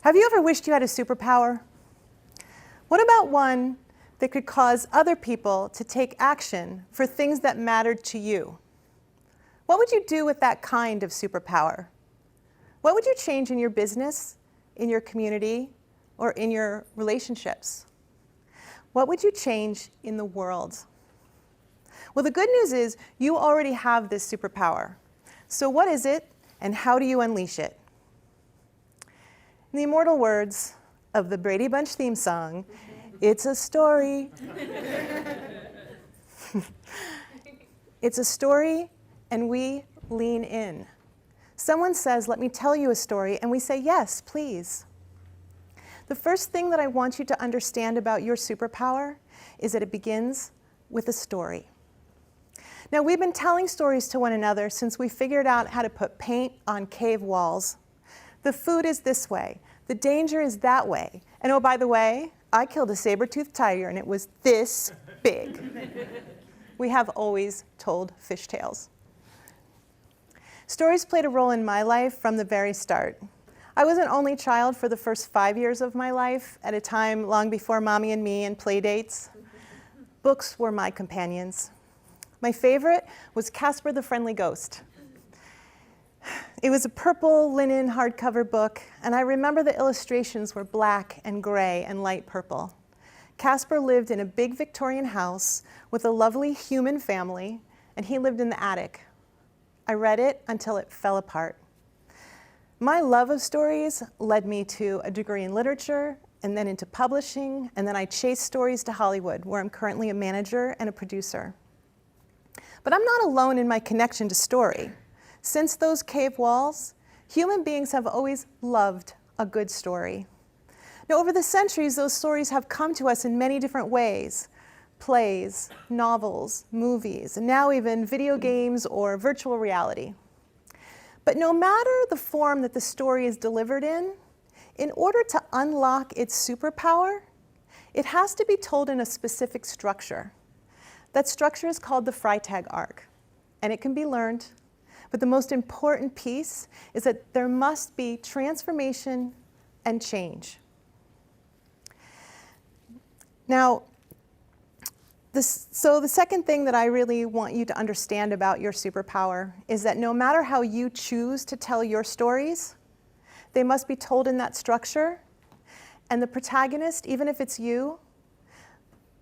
Have you ever wished you had a superpower? What about one that could cause other people to take action for things that mattered to you? What would you do with that kind of superpower? What would you change in your business, in your community, or in your relationships? What would you change in the world? Well, the good news is you already have this superpower. So what is it, and how do you unleash it? In the immortal words of the Brady Bunch theme song, it's a story. It's a story, and we lean in. Someone says, let me tell you a story, and we say, yes, please. The first thing that I want you to understand about your superpower is that it begins with a story. Now, we've been telling stories to one another since we figured out how to put paint on cave walls. The food is this way. The danger is that way. And oh, by the way, I killed a saber-toothed tiger, and it was this big. We have always told fish tales. Stories played a role in my life from the very start. I was an only child for the first 5 years of my life, at a time long before Mommy and Me and play dates. Books were my companions. My favorite was Casper the Friendly Ghost. It was a purple linen hardcover book, and I remember the illustrations were black and gray and light purple. Casper lived in a big Victorian house with a lovely human family, and he lived in the attic. I read it until it fell apart. My love of stories led me to a degree in literature, and then into publishing, and then I chased stories to Hollywood, where I'm currently a manager and a producer. But I'm not alone in my connection to story. Since those cave walls, human beings have always loved a good story. Now, over the centuries, those stories have come to us in many different ways. Plays, novels, movies, and now even video games or virtual reality. But no matter the form that the story is delivered in order to unlock its superpower, it has to be told in a specific structure. That structure is called the Freitag Arc, and it can be learned. But the most important piece is that there must be transformation and change. Now, so the second thing that I really want you to understand about your superpower is that no matter how you choose to tell your stories, they must be told in that structure, and the protagonist, even if it's you,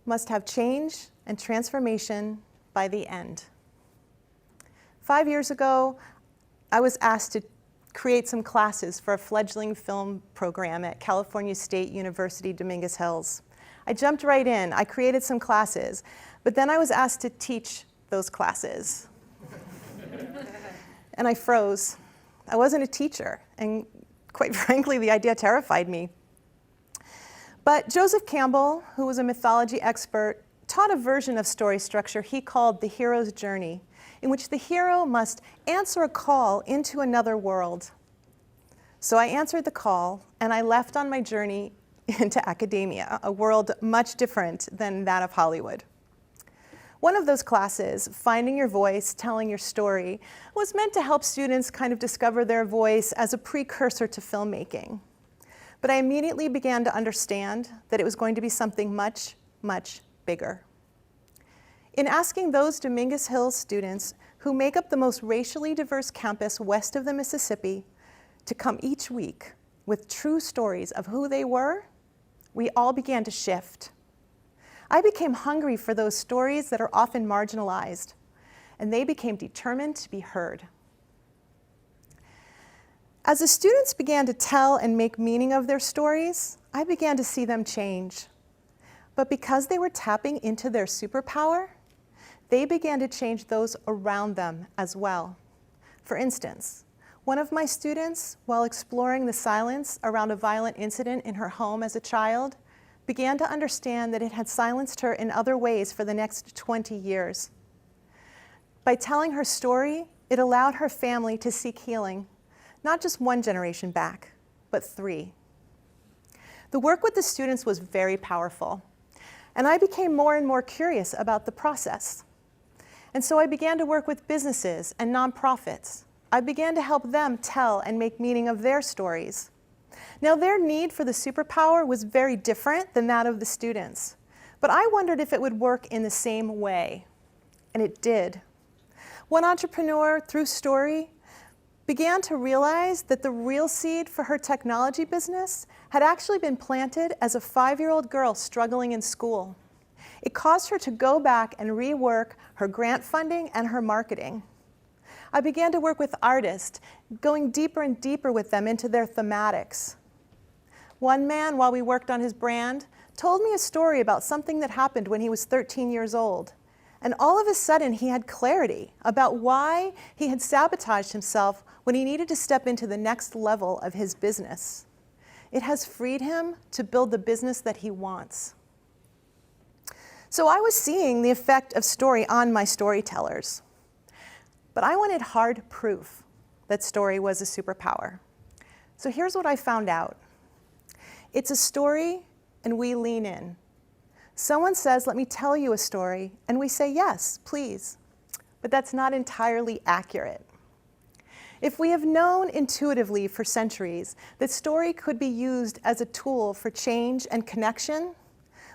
must have change and transformation by the end. 5 years ago, I was asked to create some classes for a fledgling film program at California State University, Dominguez Hills. I jumped right in. I created some classes, but then I was asked to teach those classes. And I froze. I wasn't a teacher, and quite frankly, the idea terrified me. But Joseph Campbell, who was a mythology expert, taught a version of story structure he called the hero's journey, in which the hero must answer a call into another world. So I answered the call, and I left on my journey into academia, a world much different than that of Hollywood. One of those classes, Finding Your Voice, Telling Your Story, was meant to help students kind of discover their voice as a precursor to filmmaking. But I immediately began to understand that it was going to be something much, much bigger. In asking those Dominguez Hills students who make up the most racially diverse campus west of the Mississippi to come each week with true stories of who they were, we all began to shift. I became hungry for those stories that are often marginalized, and they became determined to be heard. As the students began to tell and make meaning of their stories, I began to see them change. But because they were tapping into their superpower, they began to change those around them as well. For instance, one of my students, while exploring the silence around a violent incident in her home as a child, began to understand that it had silenced her in other ways for the next 20 years. By telling her story, it allowed her family to seek healing, not just one generation back, but 3. The work with the students was very powerful, and I became more and more curious about the process. And so I began to work with businesses and nonprofits. I began to help them tell and make meaning of their stories. Now, their need for the superpower was very different than that of the students, but I wondered if it would work in the same way, and it did. One entrepreneur, through story, began to realize that the real seed for her technology business had actually been planted as a 5-year-old girl struggling in school. It caused her to go back and rework her grant funding and her marketing. I began to work with artists, going deeper and deeper with them into their thematics. One man, while we worked on his brand, told me a story about something that happened when he was 13 years old. And all of a sudden, he had clarity about why he had sabotaged himself when he needed to step into the next level of his business. It has freed him to build the business that he wants. So I was seeing the effect of story on my storytellers. But I wanted hard proof that story was a superpower. So here's what I found out. It's a story, and we lean in. Someone says, let me tell you a story, and we say, yes, please. But that's not entirely accurate. If we have known intuitively for centuries that story could be used as a tool for change and connection,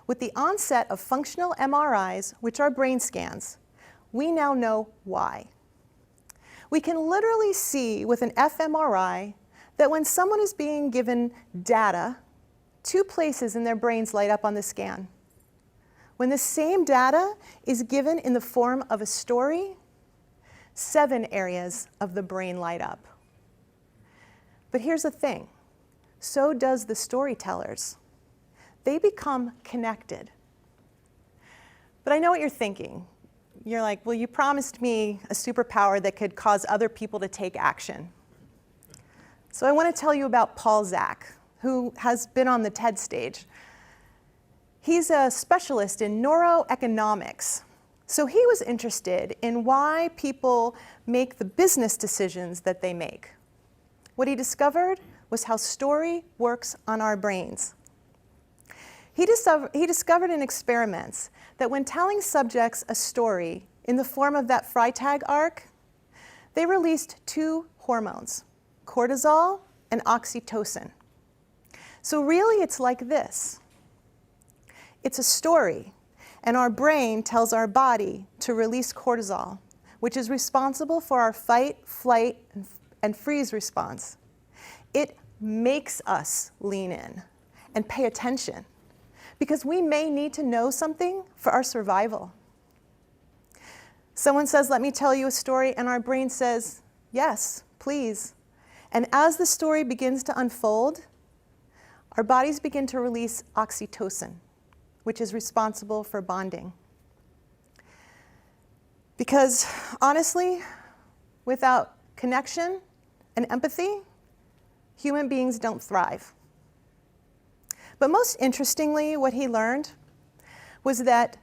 with the onset of functional MRIs, which are brain scans, we now know why. We can literally see with an fMRI that when someone is being given data, 2 places in their brains light up on the scan. When the same data is given in the form of a story, 7 areas of the brain light up. But here's the thing, so does the storytellers. They become connected. But I know what you're thinking. You're like, well, you promised me a superpower that could cause other people to take action. So I want to tell you about Paul Zak, who has been on the TED stage. He's a specialist in neuroeconomics. So he was interested in why people make the business decisions that they make. What he discovered was how story works on our brains. He discovered in experiments that when telling subjects a story in the form of that Freitag Arc, they released 2 hormones, cortisol and oxytocin. So really it's like this. It's a story, and our brain tells our body to release cortisol, which is responsible for our fight, flight, and freeze response. It makes us lean in and pay attention, because we may need to know something for our survival. Someone says, let me tell you a story, and our brain says, yes, please. And as the story begins to unfold, our bodies begin to release oxytocin, which is responsible for bonding. Because honestly, without connection and empathy, human beings don't thrive. But most interestingly, what he learned was that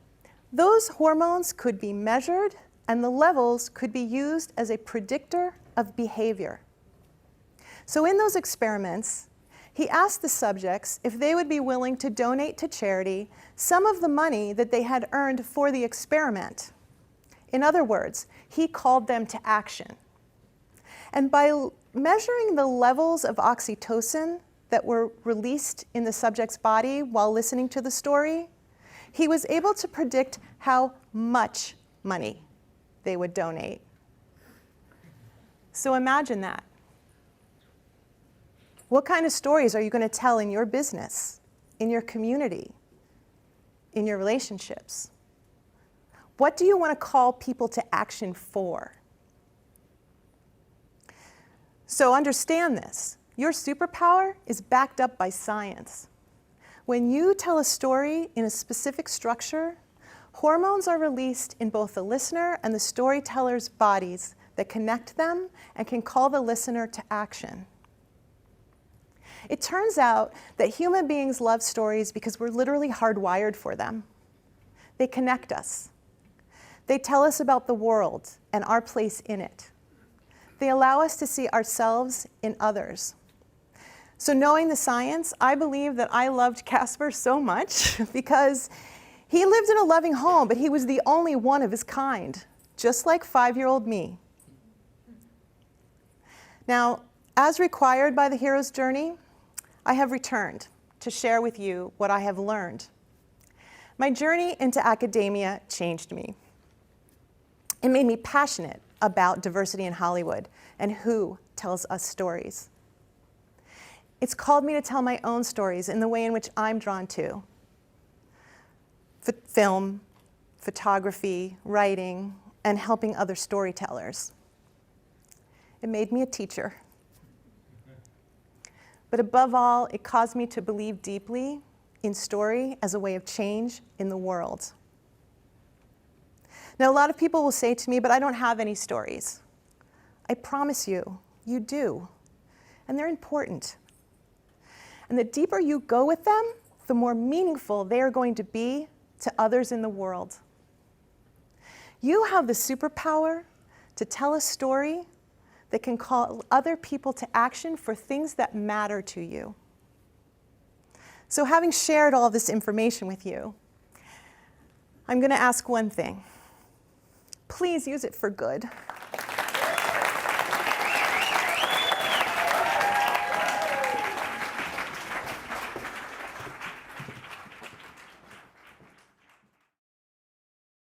those hormones could be measured and the levels could be used as a predictor of behavior. So in those experiments, he asked the subjects if they would be willing to donate to charity some of the money that they had earned for the experiment. In other words, he called them to action. And by measuring the levels of oxytocin that were released in the subject's body while listening to the story, he was able to predict how much money they would donate. So imagine that. What kind of stories are you going to tell in your business, in your community, in your relationships? What do you want to call people to action for? So understand this. Your superpower is backed up by science. When you tell a story in a specific structure, hormones are released in both the listener and the storyteller's bodies that connect them and can call the listener to action. It turns out that human beings love stories because we're literally hardwired for them. They connect us. They tell us about the world and our place in it. They allow us to see ourselves in others. So knowing the science, I believe that I loved Casper so much because he lived in a loving home, but he was the only one of his kind, just like 5-year-old me. Now, as required by the hero's journey, I have returned to share with you what I have learned. My journey into academia changed me. It made me passionate about diversity in Hollywood and who tells us stories. It's called me to tell my own stories in the way in which I'm drawn to. Film, photography, writing, and helping other storytellers. It made me a teacher. But above all, it caused me to believe deeply in story as a way of change in the world. Now, a lot of people will say to me, but I don't have any stories. I promise you, you do. And they're important. And the deeper you go with them, the more meaningful they are going to be to others in the world. You have the superpower to tell a story that can call other people to action for things that matter to you. So having shared all this information with you, I'm going to ask one thing. Please use it for good.